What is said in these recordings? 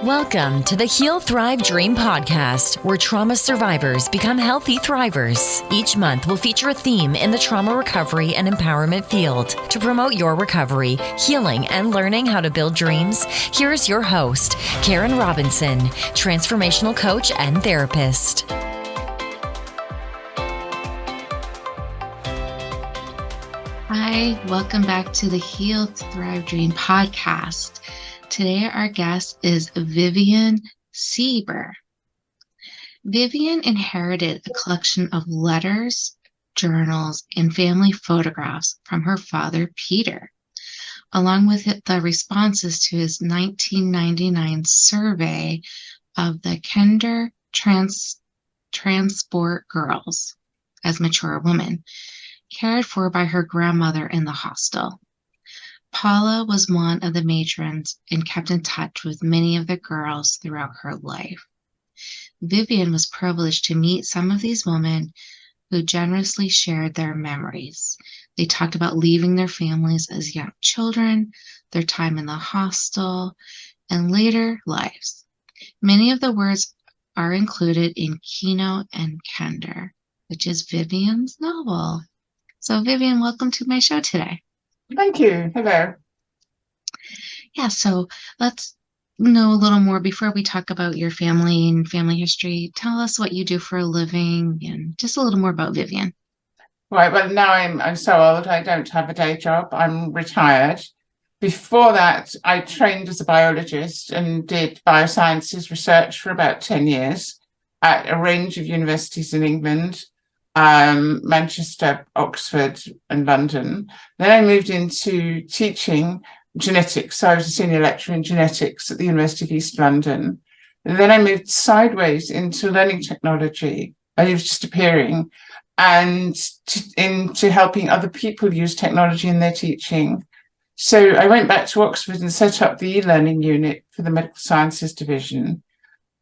Welcome to the Heal, Thrive, Dream podcast, where trauma survivors become healthy thrivers. Each month, we'll feature a theme in the trauma recovery and empowerment field. To promote your recovery, healing, and learning how to build dreams, here's your host, Karen Robinson, transformational coach and therapist. Hi, welcome back to the Heal, Thrive, Dream podcast. Today, our guest is Vivien Sieber. Vivien inherited a collection of letters, journals, and family photographs from her father, Peter, along with the responses to his 1999 survey of the Kinder transport girls as mature women, cared for by her grandmother in the hostel. Paula was one of the matrons and kept in touch with many of the girls throughout her life. Vivien was privileged to meet some of these women who generously shared their memories. They talked about leaving their families as young children, their time in the hostel, and later lives. Many of the words are included in Kino and Kinder, which is Vivien's novel. So Vivien, welcome to my show today. Thank you. Hello. Yeah, so let's know a little more before we talk about your family and family history. Tell us what you do for a living and just a little more about Vivien. Right, well, now I'm so old, I don't have a day job. I'm retired. Before that, I trained as a biologist and did biosciences research for about 10 years at a range of universities in England. Manchester, Oxford, and London. Then I moved into teaching genetics. So I was a senior lecturer in genetics at the University of East London. And then I moved sideways into learning technology. I was just appearing and into helping other people use technology in their teaching. So I went back to Oxford and set up the e-learning unit for the medical sciences division.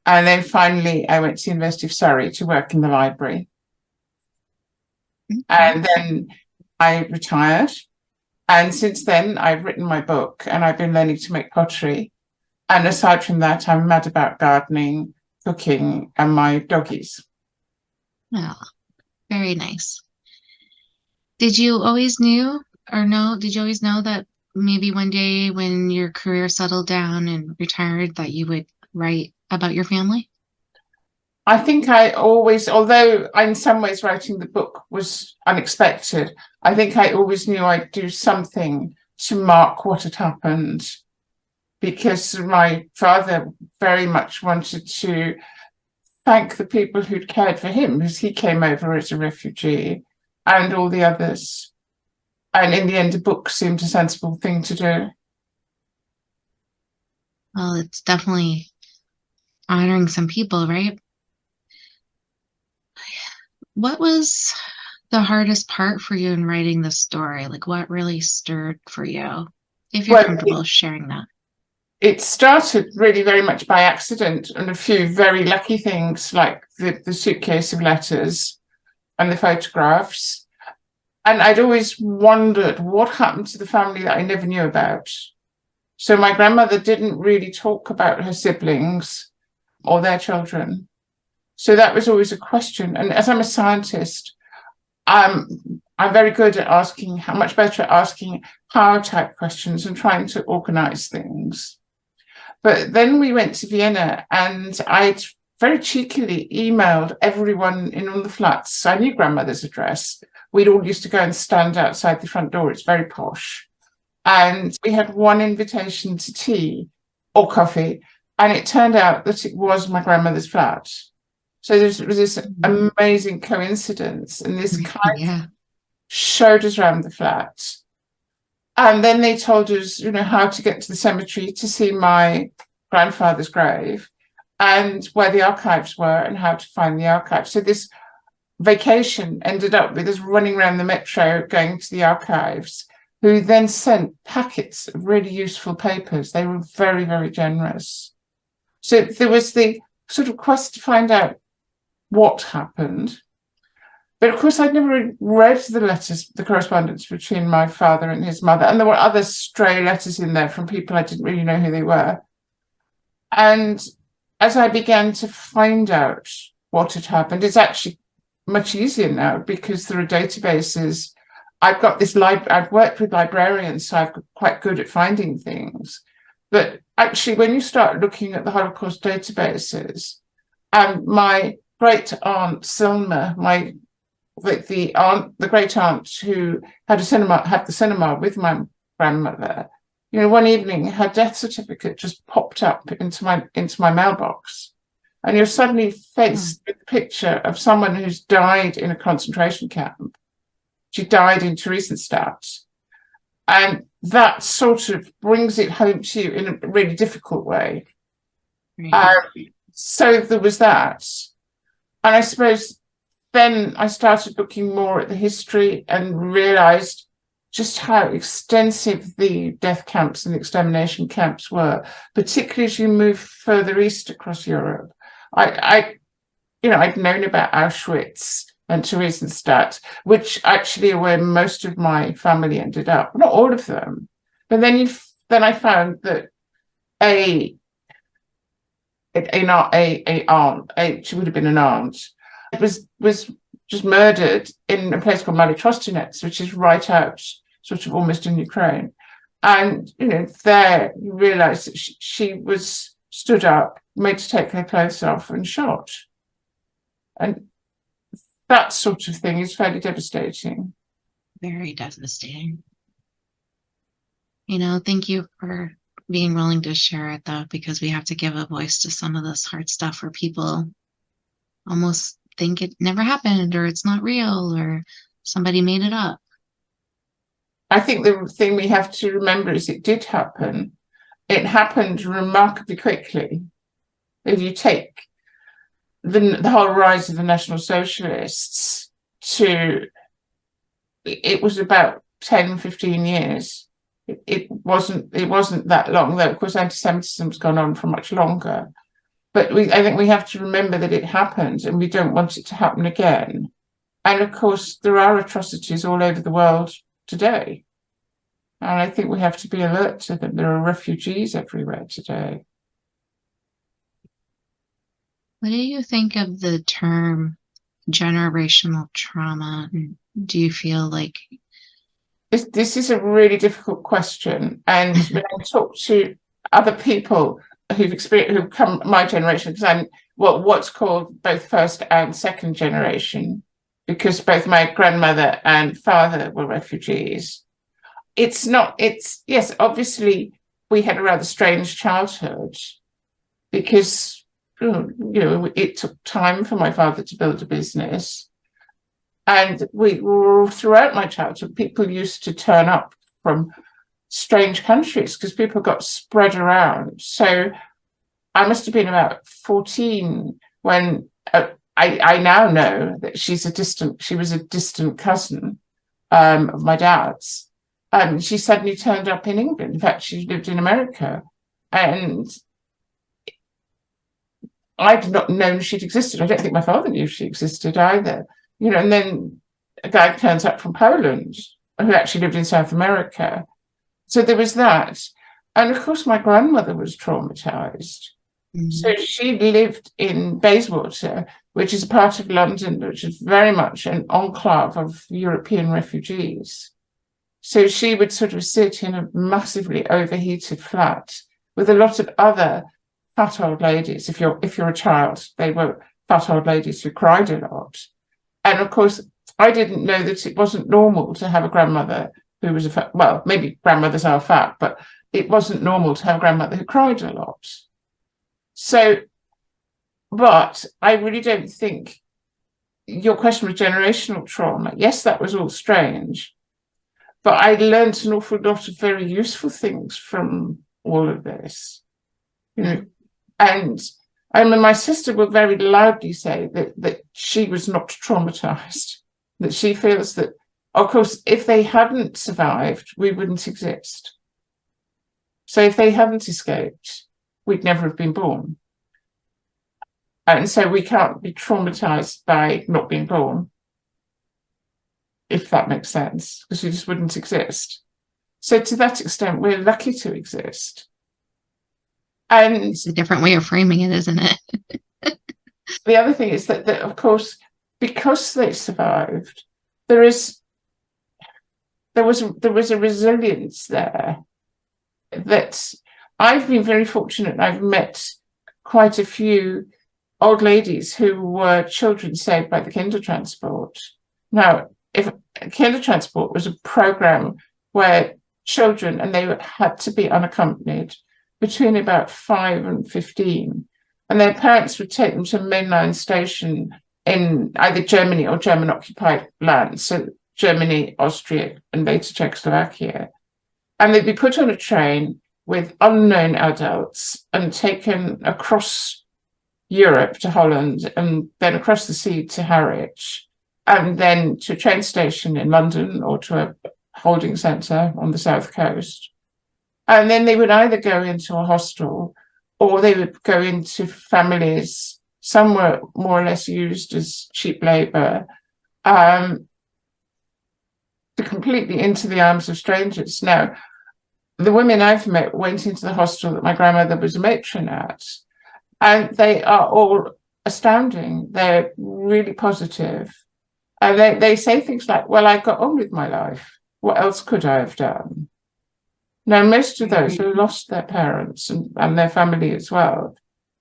And then finally, I went to the University of Surrey to work in the library. And then I retired. And since then, I've written my book and I've been learning to make pottery. And aside from that, I'm mad about gardening, cooking, and my doggies. Oh, very nice. Did you always know that maybe one day when your career settled down and retired that you would write about your family? I think I always, although in some ways writing the book was unexpected, I think I always knew I'd do something to mark what had happened, because my father very much wanted to thank the people who'd cared for him, because he came over as a refugee, and all the others. And in the end, a book seemed a sensible thing to do. Well, it's definitely honoring some people, right? What was the hardest part for you in writing the story? Like, what really stirred for you? If you're comfortable sharing that. It started really very much by accident, and a few very lucky things like the suitcase of letters and the photographs. And I'd always wondered what happened to the family that I never knew about. So my grandmother didn't really talk about her siblings or their children. So that was always a question. And as I'm a scientist, I'm very good at much better at asking how type questions and trying to organize things. But then we went to Vienna and I'd very cheekily emailed everyone in all the flats. I knew grandmother's address. We'd all used to go and stand outside the front door. It's very posh. And we had one invitation to tea or coffee. And it turned out that it was my grandmother's flat. So there was this amazing coincidence, and this kind showed us around the flat. And then they told us, how to get to the cemetery to see my grandfather's grave and where the archives were and how to find the archives. So this vacation ended up with us running around the metro, going to the archives, who then sent packets of really useful papers. They were very, very generous. So there was the sort of quest to find out what happened. But of course, I'd never read the letters, the correspondence between my father and his mother. And there were other stray letters in there from people I didn't really know who they were. And as I began to find out what had happened, it's actually much easier now because there are databases. I've got this I've worked with librarians, so I'm quite good at finding things. But actually, when you start looking at the Holocaust databases, and my great aunt Selma, the great aunt who had the cinema with my grandmother, one evening her death certificate just popped up into my mailbox, and you're suddenly faced with a picture of someone who's died in a concentration camp. She died in Theresienstadt, and that sort of brings it home to you in a really difficult way. So there was that, and I suppose then I started looking more at the history and realized just how extensive the death camps and extermination camps were, particularly as you move further east across Europe. I'd known about Auschwitz and Theresienstadt, which actually are where most of my family ended up. Not all of them, but then I found that she would have been an aunt, was just murdered in a place called Malotropinets, which is right out, sort of almost in Ukraine. And there you realise that she was stood up, made to take her clothes off, and shot. And that sort of thing is fairly devastating. Very devastating. Thank you for being willing to share it, though, because we have to give a voice to some of this hard stuff where people almost think it never happened, or it's not real, or somebody made it up. I think the thing we have to remember is it did happen. It happened remarkably quickly. If you take the whole rise of the National Socialists it was about 10, 15 years. It wasn't that long, though, of course, anti-Semitism's gone on for much longer. But I think we have to remember that it happened, and we don't want it to happen again. And of course, there are atrocities all over the world today. And I think we have to be alert to them. There are refugees everywhere today. What do you think of the term generational trauma? Do you feel like... This is a really difficult question. And when I talk to other people who've come my generation, because I'm what's called both first and second generation, because both my grandmother and father were refugees. Yes, obviously we had a rather strange childhood because, it took time for my father to build a business. And we were, throughout my childhood, people used to turn up from strange countries because people got spread around. So I must have been about 14 when I now know that she was a distant cousin of my dad's. She suddenly turned up in England. In fact, she lived in America. And I'd not known she'd existed. I don't think my father knew she existed either. And then a guy turns up from Poland who actually lived in South America. So there was that. And of course, my grandmother was traumatized. Mm-hmm. So she lived in Bayswater, which is a part of London, which is very much an enclave of European refugees. So she would sort of sit in a massively overheated flat with a lot of other fat old ladies. If you're a child, they were fat old ladies who cried a lot. And of course, I didn't know that it wasn't normal to have a grandmother who was maybe grandmothers are fat, but it wasn't normal to have a grandmother who cried a lot. So, but I really don't think your question was generational trauma. Yes, that was all strange, but I learned an awful lot of very useful things from all of this. And I mean, my sister will very loudly say that she was not traumatized, that she feels that, of course, if they hadn't survived, we wouldn't exist. So if they hadn't escaped, we'd never have been born. And so we can't be traumatized by not being born, if that makes sense, because we just wouldn't exist. So to that extent, we're lucky to exist. And It's a different way of framing it, isn't it? the other thing is that of course, because they survived, there was a resilience there that I've been very fortunate. I've met quite a few old ladies who were children saved by the kinder transport. Now, if kinder transport was a program where children, and they had to be unaccompanied, between about 5 and 15, and their parents would take them to a mainline station in either Germany or German-occupied lands, so Germany, Austria, and later Czechoslovakia. And they'd be put on a train with unknown adults and taken across Europe to Holland, and then across the sea to Harwich, and then to a train station in London or to a holding centre on the south coast. And then they would either go into a hostel or they would go into families. Some were more or less used as cheap labour, completely into the arms of strangers. Now, the women I've met went into the hostel that my grandmother was a matron at, and they are all astounding. They're really positive. And they say things like, well, I got on with my life. What else could I have done? Now, most of those have lost their parents and their family as well,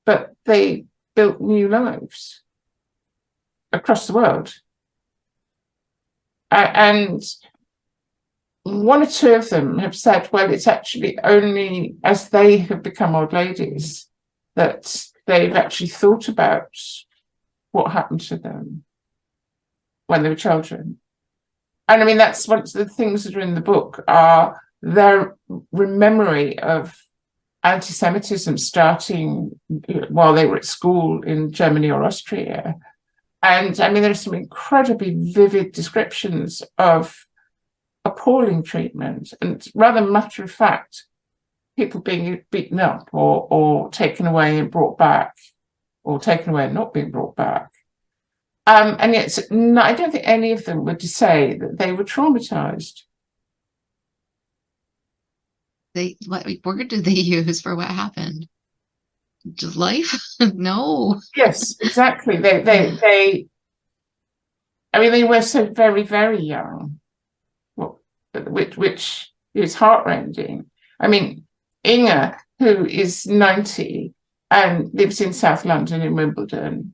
but they built new lives across the world. And one or two of them have said, well, it's actually only as they have become old ladies that they've actually thought about what happened to them when they were children. And I mean, that's one of the things that are in the book, are their memory of antisemitism starting while they were at school in Germany or Austria. And I mean, there's some incredibly vivid descriptions of appalling treatment and rather matter of fact, people being beaten up or taken away and brought back, or taken away and not being brought back. And yet, no, I don't think any of them would say that they were traumatized. What word did they use for what happened? Just life? No. Yes, exactly. I mean, they were so very, very young, which is heartrending. I mean, Inge, who is 90 and lives in South London in Wimbledon,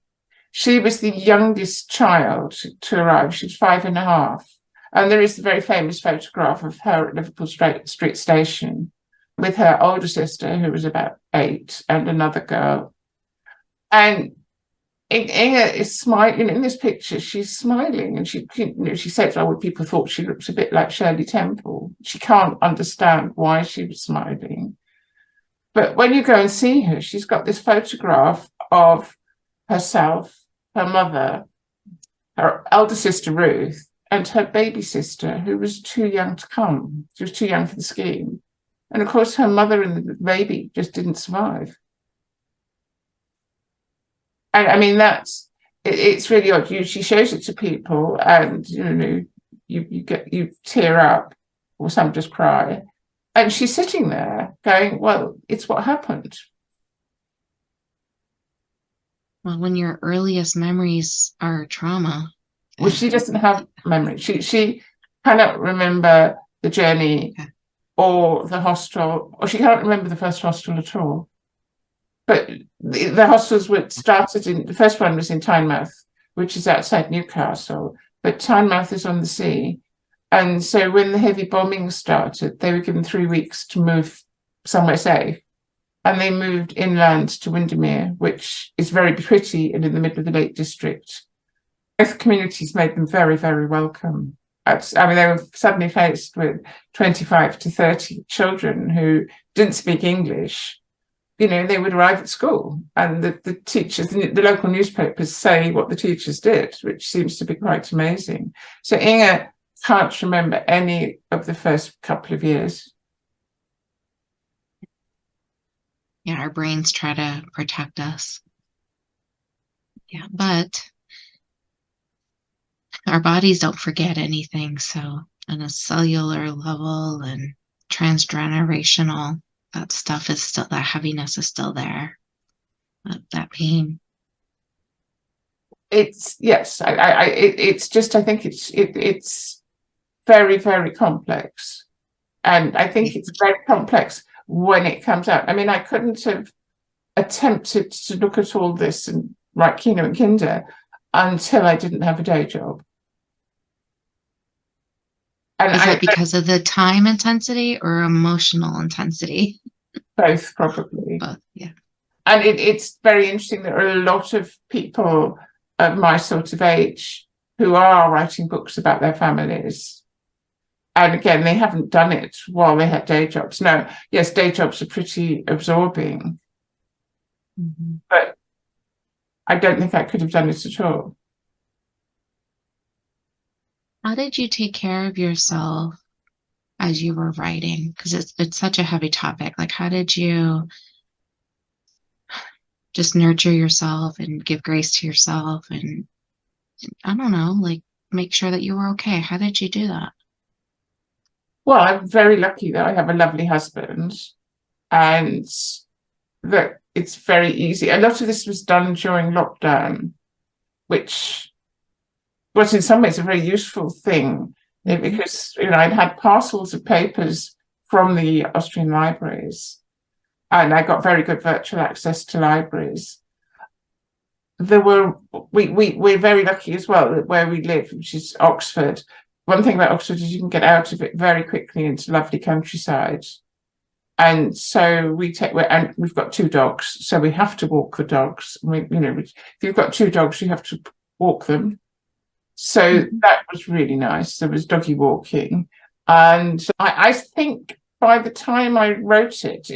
she was the youngest child to arrive. She was 5.5. And there is the very famous photograph of her at Liverpool Street Station with her older sister, who was about 8, and another girl. And Inge is smiling. In this picture, she's smiling, and she says, "Oh, people thought she looks a bit like Shirley Temple." She can't understand why she was smiling. But when you go and see her, she's got this photograph of herself, her mother, her elder sister Ruth, and her baby sister, who was too young to come. She was too young for the scheme. And of course, her mother and the baby just didn't survive. And I mean, it's really odd. She shows it to people, and you tear up, or some just cry. And she's sitting there going, well, it's what happened. Well, when your earliest memories are trauma. Well, she doesn't have memory. She cannot remember the journey or the hostel, or she can't remember the first hostel at all. But the hostels were started the first one was in Tynemouth, which is outside Newcastle, but Tynemouth is on the sea. And so when the heavy bombing started, they were given 3 weeks to move somewhere safe. And they moved inland to Windermere, which is very pretty and in the middle of the Lake District. Both communities made them very, very welcome. I mean, they were suddenly faced with 25 to 30 children who didn't speak English. They would arrive at school, and the teachers, the local newspapers say what the teachers did, which seems to be quite amazing. So Inge can't remember any of the first couple of years. Yeah, our brains try to protect us. Yeah, but our bodies don't forget anything. So on a cellular level and transgenerational, that stuff is still, that heaviness is still there, that pain. It's, yes, it's just, I think it's very, very complex. And I think it's very complex when it comes out. I mean, I couldn't have attempted to look at all this and write Kino and Kinder until I didn't have a day job. And is that because of the time intensity or emotional intensity? Both, probably. Both, yeah. And it's very interesting. There are a lot of people of my sort of age who are writing books about their families. And again, they haven't done it while they had day jobs. No, yes, day jobs are pretty absorbing. Mm-hmm. But I don't think I could have done it at all. How did you take care of yourself as you were writing? Because it's such a heavy topic. Like, how did you just nurture yourself and give grace to yourself and I don't know, like make sure that you were okay? How did you do that? Well, I'm very lucky that I have a lovely husband and that it's very easy. A lot of this was done during lockdown, which was in some ways a very useful thing because, you know, I'd had parcels of papers from the Austrian libraries and I got very good virtual access to libraries. We're very lucky as well that where we live, which is Oxford. One thing about Oxford is you can get out of it very quickly into lovely countryside. And so and we've got 2 dogs, so we have to walk the dogs. If you've got 2 dogs, you have to walk them. So that was really nice. There was doggy walking. And I think by the time I wrote it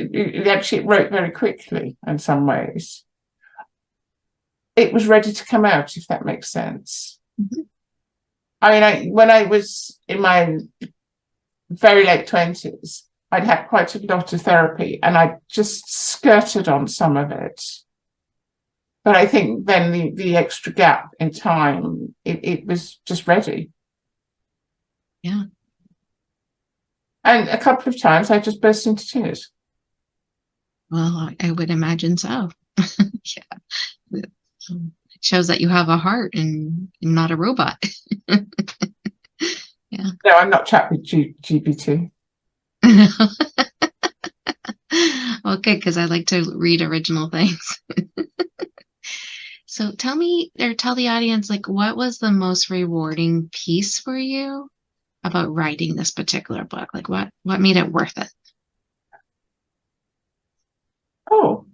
actually wrote very quickly in some ways. It was ready to come out, if that makes sense. Mm-hmm. I mean, when I was in my very late 20s, I'd had quite a lot of therapy and I just skirted on some of it. But I think then the extra gap in time, it was just ready. Yeah. And a couple of times I just burst into tears. Well, I would imagine so. Yeah. It shows that you have a heart and not a robot. Yeah. No, I'm not ChatGPT. Well, good, because I like to read original things. So tell me, or tell the audience, like, what was the most rewarding piece for you about writing this particular book? Like, what made it worth it? Oh,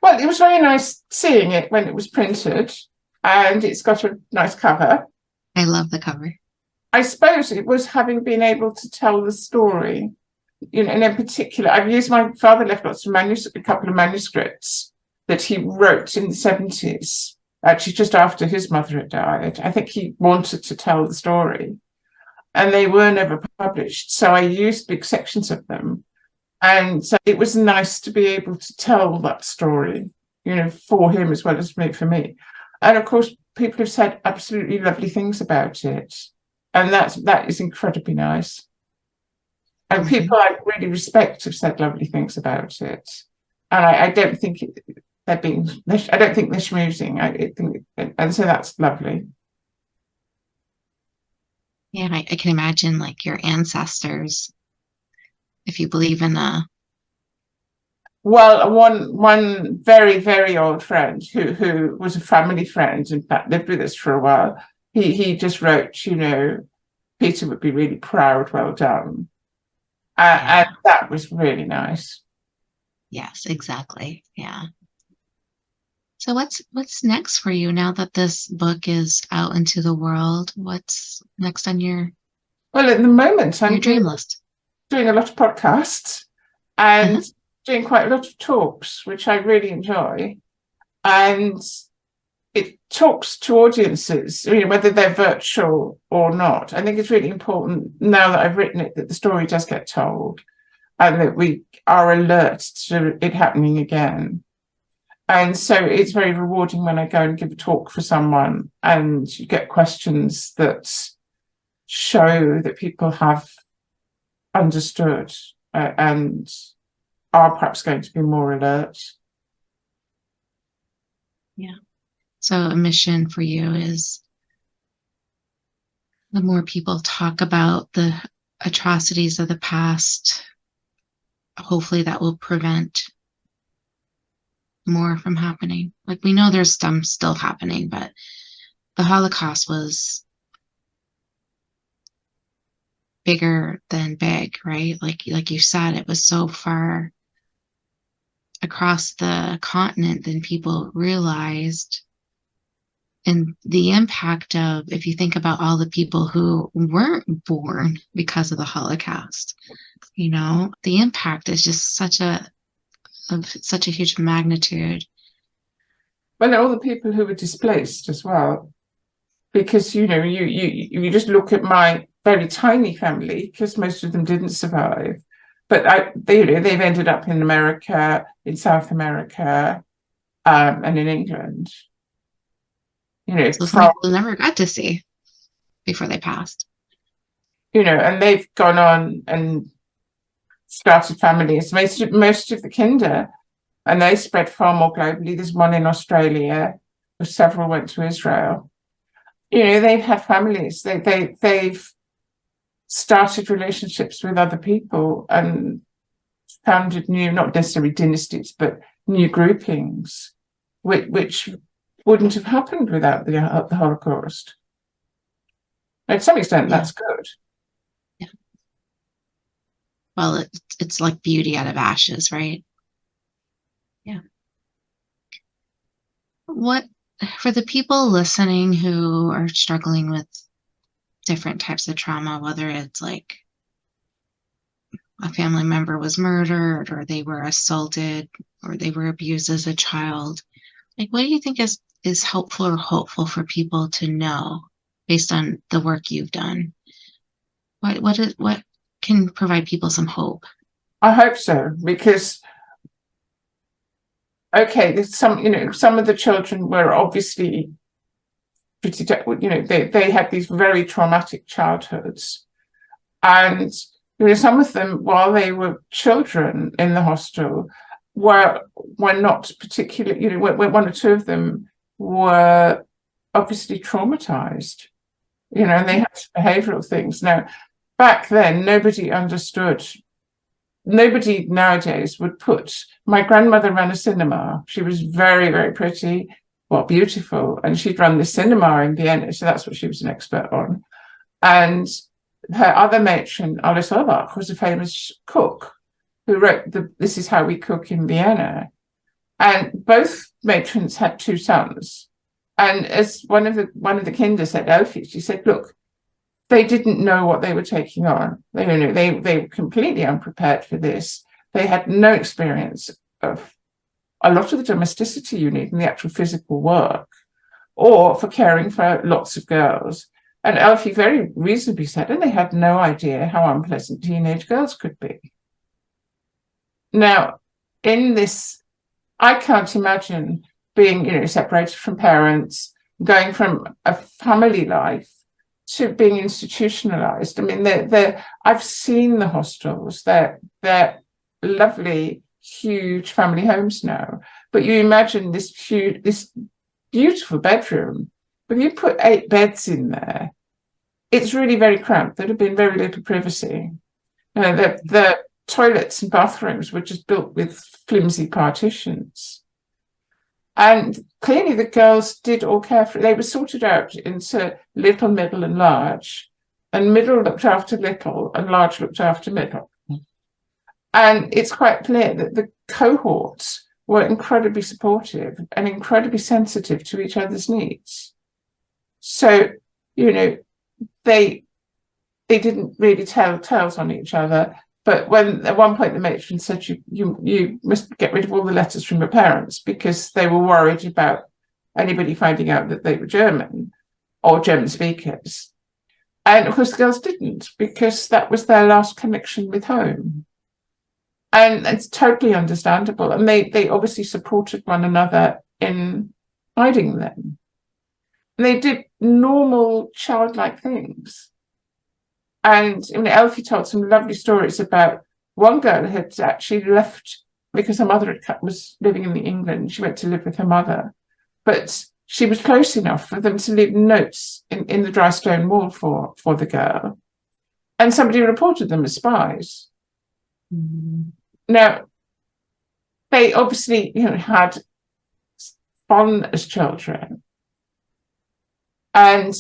well, it was very nice seeing it when it was printed, and it's got a nice cover. I love the cover. I suppose it was having been able to tell the story, you know, and in particular, I've used my father left lots of a couple of manuscripts that he wrote in the 70s, actually just after his mother had died. I think he wanted to tell the story, and they were never published. So I used big sections of them. And so it was nice to be able to tell that story, you know, for him as well as for me. And of course, people have said absolutely lovely things about it. And that is incredibly nice. And people I really respect have said lovely things about it. And I don't think I don't think they're schmoozing. And so that's lovely. Yeah, I can imagine like your ancestors, if you believe in Well, one very, very old friend who was a family friend, in fact, lived with us for a while. He just wrote, you know, Peter would be really proud, well done. And that was really nice. Yes, exactly. Yeah. So what's next for you now that this book is out into the world? What's next on your at the moment I'm dream list? Doing a lot of podcasts and doing quite a lot of talks, which I really enjoy. And it talks to audiences, you know, whether they're virtual or not. I think it's really important now that I've written it that the story does get told and that we are alert to it happening again. And so it's very rewarding when I go and give a talk for someone and you get questions that show that people have understood and are perhaps going to be more alert. Yeah. So a mission for you is the more people talk about the atrocities of the past, hopefully that will prevent more from happening. Like, we know there's some still happening, but the Holocaust was bigger than big, right? Like you said, it was so far across the continent than people realized. And the impact of, if you think about all the people who weren't born because of the Holocaust, you know, the impact is just of such a huge magnitude. Well, all the people who were displaced as well, because, you know, you just look at my very tiny family, because most of them didn't survive, but they've ended up in America, in South America, and in England. You know, So some people never got to see before they passed. You know, and they've gone on and started families. Most of the Kinder, and they spread far more globally. There's one in Australia, several went to Israel. You know, they've had families. They've started relationships with other people and founded new, not necessarily dynasties, but new groupings, which wouldn't have happened without the Holocaust. And to some extent, that's good. Yeah. Well, it's like beauty out of ashes, right? Yeah. What, for the people listening who are struggling with different types of trauma, whether it's like a family member was murdered, or they were assaulted, or they were abused as a child, like, what do you think is helpful or hopeful for people to know based on the work you've done? What can provide people some hope? I hope so, because there's some of the children were obviously pretty, they had these very traumatic childhoods, and some of them, while they were children in the hostel, were not particularly, one or two of them were obviously traumatized, and they had behavioral things. Now, back then, nobody understood. Nobody nowadays would put. My grandmother ran a cinema. She was very, very pretty, beautiful, and she'd run the cinema in Vienna, so that's what she was an expert on. And her other matron, Alice Orbach, was a famous cook who wrote This Is How We Cook in Vienna. And both matrons had two sons. And as one of the Kinder said, Elfie, she said, look, they didn't know what they were taking on. They were completely unprepared for this. They had no experience of a lot of the domesticity you need in the actual physical work, or for caring for lots of girls. And Elfie very reasonably said, and they had no idea how unpleasant teenage girls could be. Now, in this, I can't imagine being, separated from parents, going from a family life to being institutionalized. I mean, I've seen the hostels. They're lovely, huge family homes now. But you imagine this beautiful bedroom. When you put 8 beds in there, it's really very cramped. There'd have been very little privacy. The toilets and bathrooms were just built with flimsy partitions. And clearly the girls did all care for it. They were sorted out into little, middle, and large. And middle looked after little, and large looked after middle. And it's quite clear that the cohorts were incredibly supportive and incredibly sensitive to each other's needs. So, they didn't really tell tales on each other. But when at one point the matron said, you must get rid of all the letters from your parents, because they were worried about anybody finding out that they were German or German speakers. And of course the girls didn't, because that was their last connection with home. And it's totally understandable. And they obviously supported one another in hiding them. And they did normal childlike things. And Elfie told some lovely stories about one girl had actually left because her mother was living in England. She went to live with her mother, but she was close enough for them to leave notes in the dry stone wall for the girl. And somebody reported them as spies. Mm-hmm. Now, they obviously, had fun as children. And,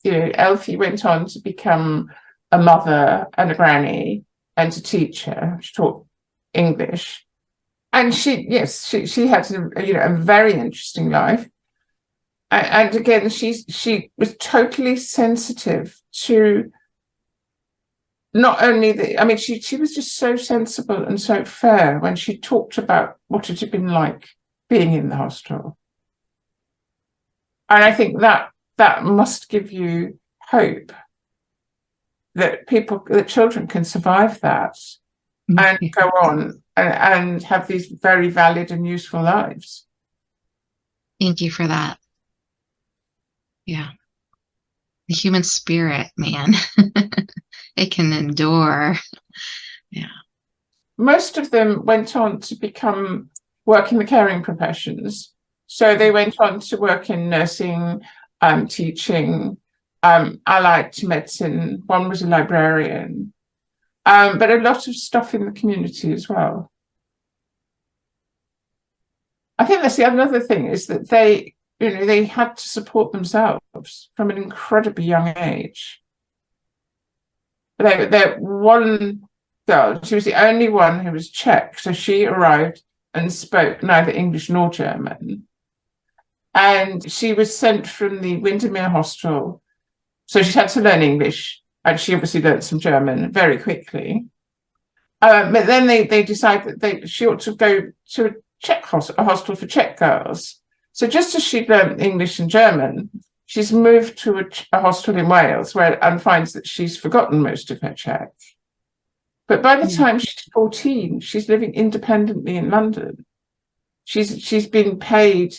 Elfie went on to become a mother and a granny and a teacher. She taught English. And she had a very interesting life. And again, she was totally sensitive to not only she was just so sensible and so fair when she talked about what it had been like being in the hostel. And I think that must give you hope that children can survive that and go on and have these very valid and useful lives. Thank you for that. Yeah. The human spirit, man. It can endure. Yeah. Most of them went on to work in the caring professions. So they went on to work in nursing, teaching, allied to medicine. One was a librarian, but a lot of stuff in the community as well. I think that's the other thing, is that they had to support themselves from an incredibly young age. One girl, she was the only one who was Czech, so she arrived and spoke neither English nor German. And she was sent from the Windermere hostel, so she had to learn English, and she obviously learned some German very quickly. But then they decided that she ought to go to a hostel for Czech girls. So just as she learned English and German, she's moved to a hostel in Wales and finds that she's forgotten most of her Czech. But by the time she's 14, she's living independently in London. She's been paid,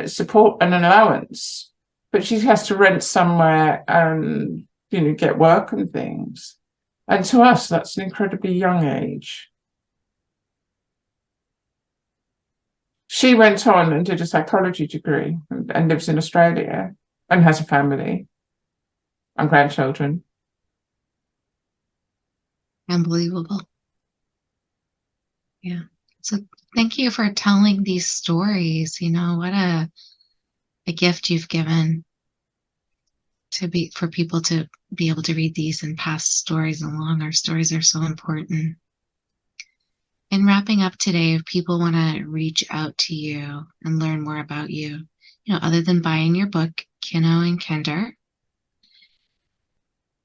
support and an allowance, but she has to rent somewhere and, get work and things. And to us, that's an incredibly young age. She went on and did a psychology degree and lives in Australia and has a family and grandchildren. Unbelievable. Yeah. So thank you for telling these stories. What a gift you've given for people to be able to read these and pass stories along. Our stories are so important. In wrapping up today, if people want to reach out to you and learn more about you, other than buying your book, Kino and Kinder,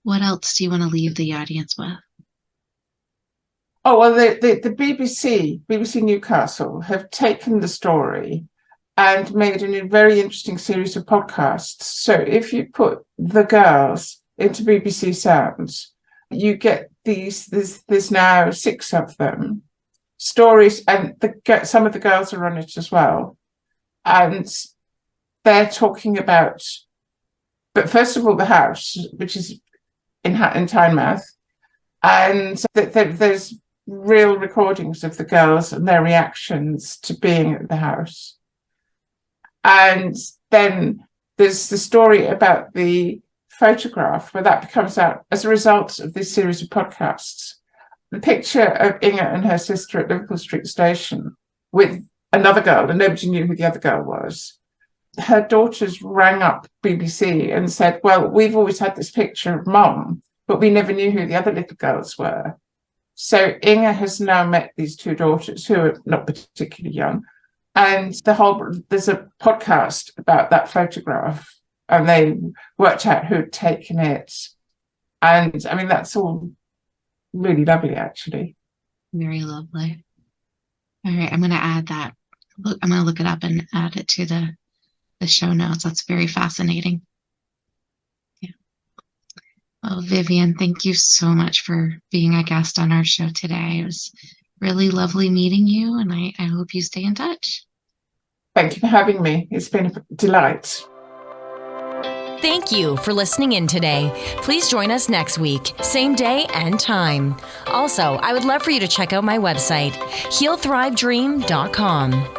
what else do you want to leave the audience with? Oh, well, the BBC Newcastle, have taken the story and made a very interesting series of podcasts. So if you put The Girls into BBC Sounds, you get there's now 6 of them. Stories, and some of the girls are on it as well, and they're talking about, but first of all, the house, which is in Tynemouth, and there's real recordings of the girls and their reactions to being at the house. And then there's the story about the photograph, where that comes out as a result of this series of podcasts. The picture of Inge and her sister at Liverpool Street Station with another girl, and nobody knew who the other girl was. Her daughters rang up BBC and said, well, we've always had this picture of Mum, but we never knew who the other little girls were. So Inge has now met these 2 daughters who are not particularly young. And there's a podcast about that photograph, and they worked out who'd taken it. And that's all really lovely, actually. Very lovely. All right, I'm going to add that. I'm going to look it up and add it to the show notes. That's very fascinating. Yeah. Well, Vivien, thank you so much for being a guest on our show today. It was really lovely meeting you, and I hope you stay in touch. Thank you for having me. It's been a delight. Thank you for listening in today. Please join us next week, same day and time. Also, I would love for you to check out my website, healthrivedream.com.